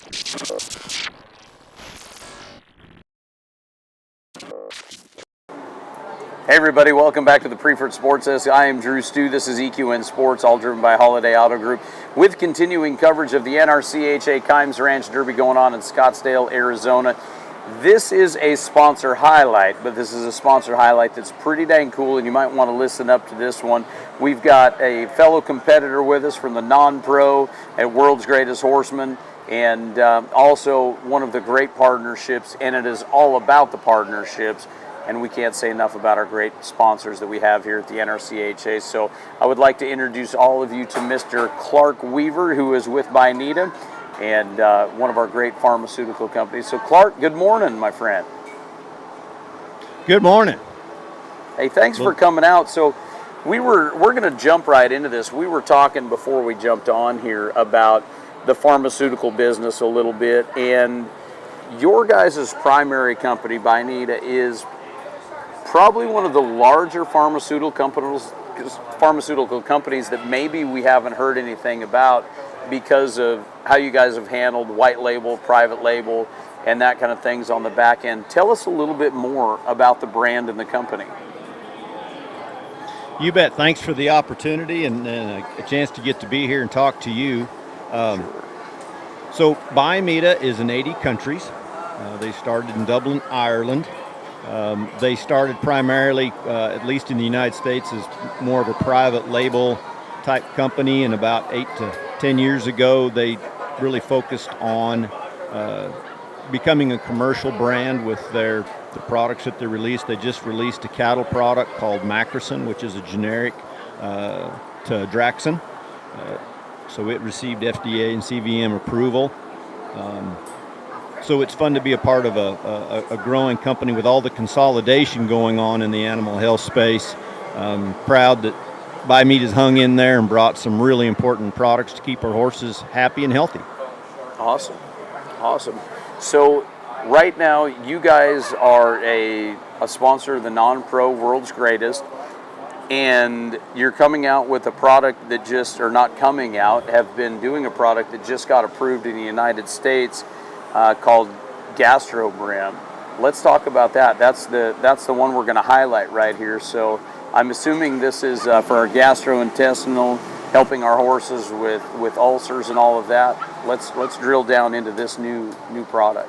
Hey everybody, welcome back to the Preferred Sports Desk. I am Drew Stew. This is EQN Sports, all driven by Holiday Auto Group, with continuing coverage of the NRCHA Kimes Ranch Derby going on in Scottsdale, Arizona. This is a sponsor highlight, but this is a sponsor highlight that's pretty dang cool, and you might want to listen up to this one. We've got a fellow competitor with us from the non-pro at World's Greatest Horseman, and also one of the great partnerships, and it is all about the partnerships. And we can't say enough about our great sponsors that we have here at the NRCHA. So I would like to introduce all of you to Mr. Clark Weaver, who is with Bynita, and one of our great pharmaceutical companies. So Clark, good morning, my friend. Good morning. Hey, thanks for coming out. So we're going to jump right into this. We were talking before we jumped on here about the pharmaceutical business a little bit, and your guys' primary company, Bynita, is probably one of the larger pharmaceutical companies that maybe we haven't heard anything about because of how you guys have handled white label, private label, and that kind of things on the back end. Tell us a little bit more about the brand and the company. You bet. Thanks for the opportunity and a chance to get to be here and talk to you. So Bynita is in 80 countries. They started in Dublin, Ireland. They started primarily, at least in the United States, as more of a private label type company, and about 8 to 10 years ago they really focused on becoming a commercial brand with the products that they released. They just released a cattle product called Macrocin, which is a generic to Draxxin. So it received FDA and CVM approval. So it's fun to be a part of a growing company with all the consolidation going on in the animal health space. Proud that Bynita's hung in there and brought some really important products to keep our horses happy and healthy. Awesome. So right now you guys are a sponsor of the non-pro World's Greatest, and you're coming out with a product that have been doing a product that just got approved in the United States, called GastroBrim. Let's talk about that. That's the one we're going to highlight right here. So I'm assuming this is for our gastrointestinal, helping our horses with ulcers and all of that. Let's drill down into this new product.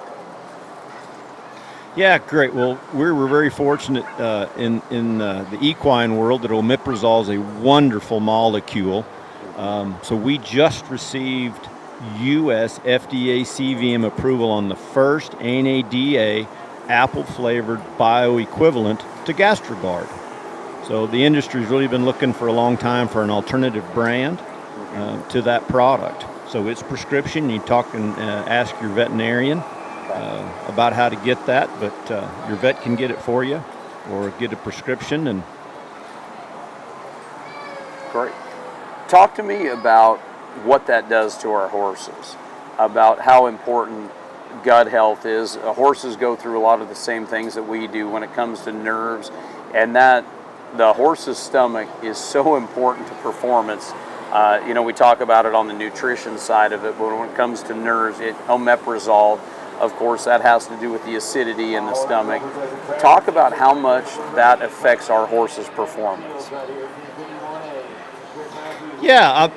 Yeah, great. Well, we were very fortunate in the equine world that omeprazole is a wonderful molecule. So we just received U.S. FDA CVM approval on the first NADA apple-flavored bioequivalent to GastroGuard. So the industry's really been looking for a long time for an alternative brand to that product. So it's prescription. You talk and ask your veterinarian about how to get that, but your vet can get it for you or get a prescription. And great. Talk to me about what that does to our horses, about how important gut health is. Horses go through a lot of the same things that we do when it comes to nerves, and that the horse's stomach is so important to performance. We talk about it on the nutrition side of it, but when it comes to nerves, omeprazole, of course, that has to do with the acidity in the stomach. Talk about how much that affects our horse's performance. Yeah,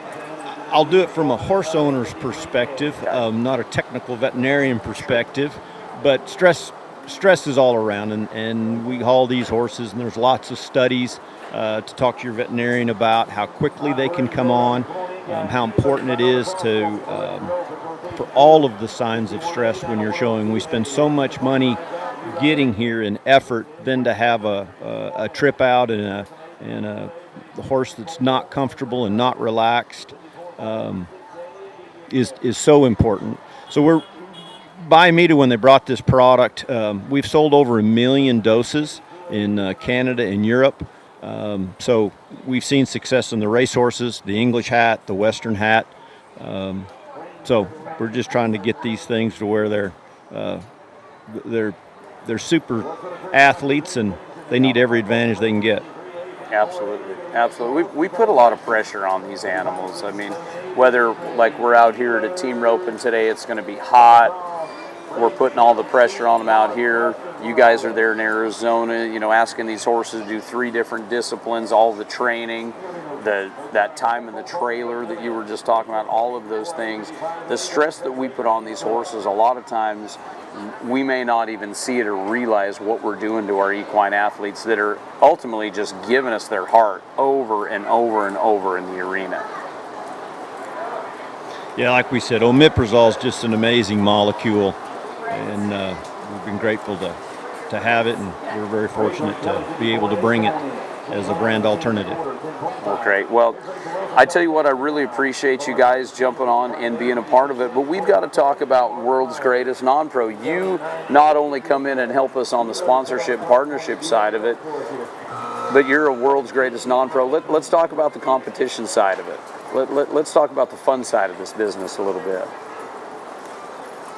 I'll do it from a horse owner's perspective, not a technical veterinarian perspective, but stress is all around, and we haul these horses, and there's lots of studies to talk to your veterinarian about how quickly they can come on, how important it is for all of the signs of stress when you're showing. We spend so much money getting here in effort, then to have a trip out and a horse that's not comfortable and not relaxed is so important. So Bynita, when they brought this product, we've sold over 1 million doses in Canada and Europe. So we've seen success in the racehorses, the English hat, the Western hat. So we're just trying to get these things to where they're super athletes and they need every advantage they can get. Absolutely, absolutely. We put a lot of pressure on these animals. I mean, whether like we're out here at a team roping today, it's going to be hot. We're putting all the pressure on them out here. You guys are there in Arizona, asking these horses to do 3 different disciplines, all the training, that time in the trailer that you were just talking about, all of those things. The stress that we put on these horses, a lot of times we may not even see it or realize what we're doing to our equine athletes that are ultimately just giving us their heart over and over and over in the arena. Yeah, like we said, omeprazole is just an amazing molecule, and we've been grateful to have it, and we're very fortunate to be able to bring it as a brand alternative. Well, great. Well, I tell you what, I really appreciate you guys jumping on and being a part of it, but we've got to talk about World's Greatest Non-Pro. You not only come in and help us on the sponsorship partnership side of it, but you're a World's Greatest Non-Pro. Let's talk about the competition side of it. Let's talk about the fun side of this business a little bit.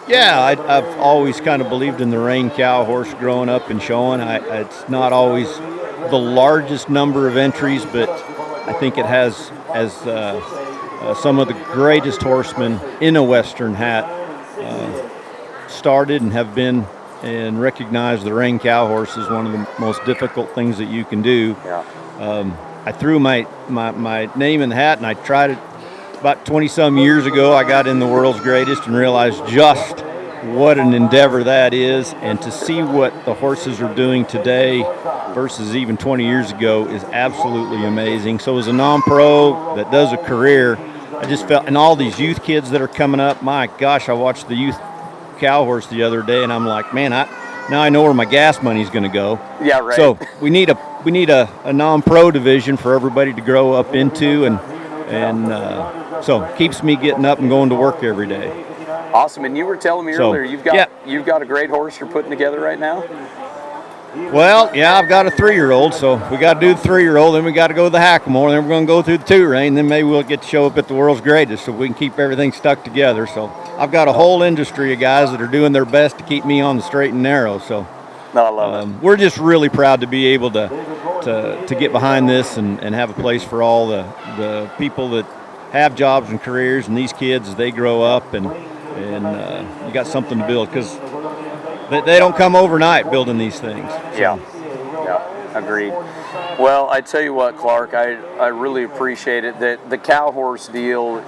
Yeah, I've always kind of believed in the Rain Cow horse growing up and showing. It's not always the largest number of entries, but I think it has as some of the greatest horsemen in a Western hat started and have been and recognized the Rain Cow horse is one of the most difficult things that you can do. Yeah. I threw my name in the hat, and I tried it about 20-some years ago. I got in the World's Greatest and realized just what an endeavor that is, and to see what the horses are doing today versus even 20 years ago is absolutely amazing. So as a non-pro that does a career, I just felt, and all these youth kids that are coming up, my gosh, I watched the youth cow horse the other day, and I'm like, man, now I know where my gas money's going to go. Yeah, right. So we need a non-pro division for everybody to grow up into, and so keeps me getting up and going to work every day. Awesome. And you were telling me earlier you've got a great horse you're putting together right now. Well, yeah, I've got a 3-year-old, so we got to do the 3-year-old, then we got to go to the Hackamore, then we're going to go through the 2-rein, then maybe we'll get to show up at the World's Greatest so we can keep everything stuck together. So I've got a whole industry of guys that are doing their best to keep me on the straight and narrow. So no, I love it. We're just really proud to be able to get behind this and have a place for all the people that have jobs and careers, and these kids as they grow up, and you got something to build, because they don't come overnight building these things. So. Yeah, agreed. Well, I tell you what, Clark, I really appreciate it. That the cow horse deal,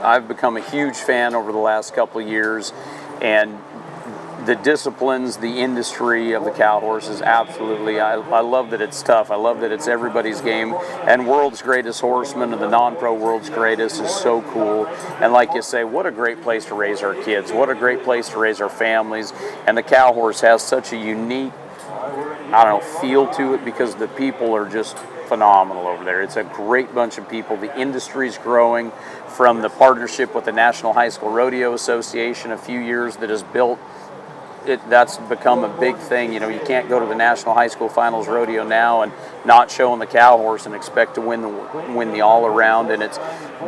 I've become a huge fan over the last couple of years, and the disciplines, the industry of the cow horse is absolutely, I love that it's tough. I love that it's everybody's game. And World's Greatest Horseman and the non-pro World's Greatest is so cool. And like you say, what a great place to raise our kids. What a great place to raise our families. And the cow horse has such a unique, feel to it, because the people are just phenomenal over there. It's a great bunch of people. The industry's growing from the partnership with the National High School Rodeo Association a few years that has built that's become a big thing. You can't go to the National High School Finals Rodeo now and not showing the cow horse and expect to win the all around. And it's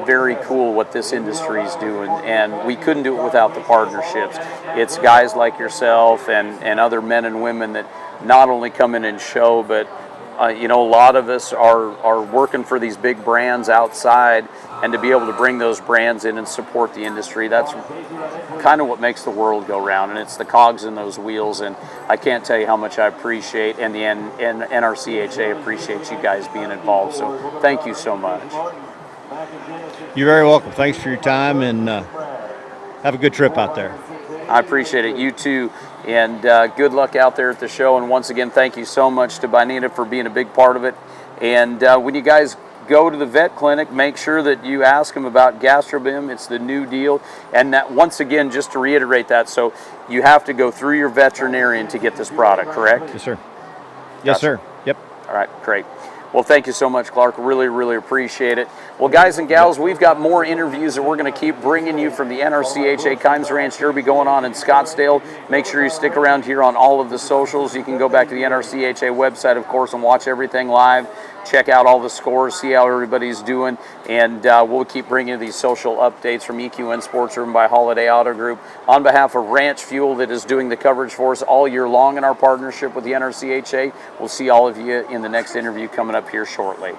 very cool what this industry is doing. And we couldn't do it without the partnerships. It's guys like yourself and other men and women that not only come in and show, but a lot of us are working for these big brands outside, and to be able to bring those brands in and support the industry, that's kind of what makes the world go round, and it's the cogs in those wheels. And I can't tell you how much I appreciate, and the NRCHA appreciates you guys being involved. So thank you so much. You're very welcome. Thanks for your time, and have a good trip out there. I appreciate it. You too. And good luck out there at the show. And once again, thank you so much to Bonita for being a big part of it. And when you guys go to the vet clinic, make sure that you ask them about GastroBim. It's the new deal. And that, once again, just to reiterate that, so you have to go through your veterinarian to get this product, correct? Yes, sir. Yes, sir. Yep. All right, great. Well, thank you so much, Clark. Really, really appreciate it. Well, guys and gals, we've got more interviews that we're going to keep bringing you from the NRCHA Kimes Ranch Derby going on in Scottsdale. Make sure you stick around here on all of the socials. You can go back to the NRCHA website, of course, and watch everything live. check out all the scores, see how everybody's doing, and we'll keep bringing you these social updates from EQN Sports Room by Holiday Auto Group. On behalf of Ranch Fuel that is doing the coverage for us all year long in our partnership with the NRCHA, we'll see all of you in the next interview coming up here shortly.